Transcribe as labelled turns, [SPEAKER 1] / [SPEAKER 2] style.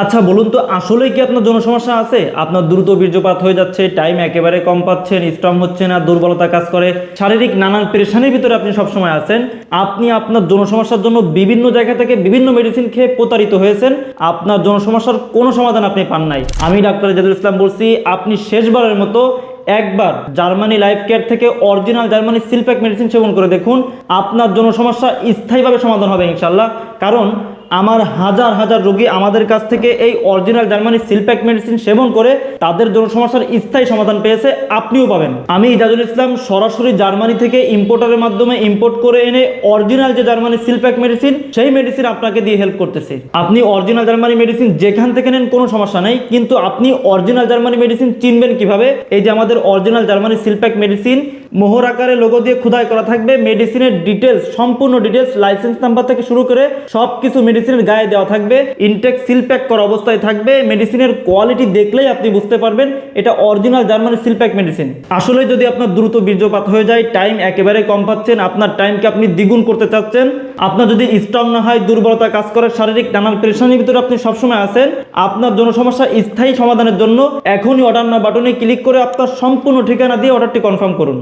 [SPEAKER 1] আচ্ছা বলুন তো, আসলেই কি আপনার যৌন সমস্যা আছে? আপনার দ্রুত বীর্যপাত হয়ে যাচ্ছে, টাইম একেবারে কম পাচ্ছেন, স্ট্রং হচ্ছে না, দুর্বলতা কাজ করে, শারীরিক নানান পেরেশানির ভিতরে আপনি সবসময় আছেন। আপনি আপনার যৌন সমস্যার জন্য বিভিন্ন জায়গা থেকে বিভিন্ন মেডিসিন খেয়ে প্রতারিত হয়েছেন। আপনার যৌন সমস্যার কোনো সমাধান আপনি পান নাই। আমি ডাক্তার জাদুল ইসলাম বলছি, আপনি শেষবারের মতো একবার জার্মানি লাইফ কেয়ার থেকে অরিজিনাল জার্মানি সিলপ্যাক মেডিসিন সেবন করে দেখুন। আপনার জন্য সমস্যা স্থায়ীভাবে সমাধান হবে ইনশাল্লাহ। কারণ আমার হাজার হাজার রোগী আমাদের কাছ থেকে এই অরিজিনাল জার্মানি সিলপ্যাক মেডিসিন সেবন করে তাদের জন্য সমস্যার স্থায়ী সমাধান পেয়েছে, আপনিও পাবেন। আমি ইজাজুল ইসলাম সরাসরি জার্মানি থেকে ইম্পোর্টারের মাধ্যমে ইম্পোর্ট করে এনে অরিজিনাল যে জার্মানি সিলপ্যাক মেডিসিন, সেই মেডিসিন আপনাকে দিয়ে হেল্প করতেছে। আপনি অরিজিনাল জার্মানি মেডিসিন যেখান থেকে নেন কোনো সমস্যা নেই, কিন্তু আপনি অরিজিনাল জার্মানি মেডিসিন চিনবেন কিভাবে? এই যে আমাদের অরিজিনাল জার্মানি সিলপ্যাক মেডিসিন মোহর আকারে লোগো দিয়ে খোদাই করা থাকবে, মেডিসিনের ডিটেলস, সম্পূর্ণ ডিটেলস, লাইসেন্স নাম্বার থেকে শুরু করে সবকিছু মেডিসিনের গায়ে দেওয়া থাকবে। ইনটেক সিল প্যাক করা অবস্থায় থাকবে। মেডিসিনের কোয়ালিটি দেখলেই আপনি বুঝতে পারবেন এটা original Germany seal pack medicine. আসলে যদি আপনার দ্রুত বীর্যপাত হয়ে যায়, টাইম একেবারে কম পাচ্ছেন, আপনার টাইমকে আপনি দ্বিগুণ করতে চাচ্ছেন, আপনার যদি স্ট্রং না হয়, দুর্বলতা কাজ করে, শারীরিক নানান পেরেশানির ভিতরে আপনি সবসময় আছেন, আপনার জন্য সমস্যা স্থায়ী সমাধানের জন্য এখনই অর্ডার নাও বাটনে ক্লিক করে আপনার সম্পূর্ণ ঠিকানা দিয়ে অর্ডারটি কনফার্ম করুন।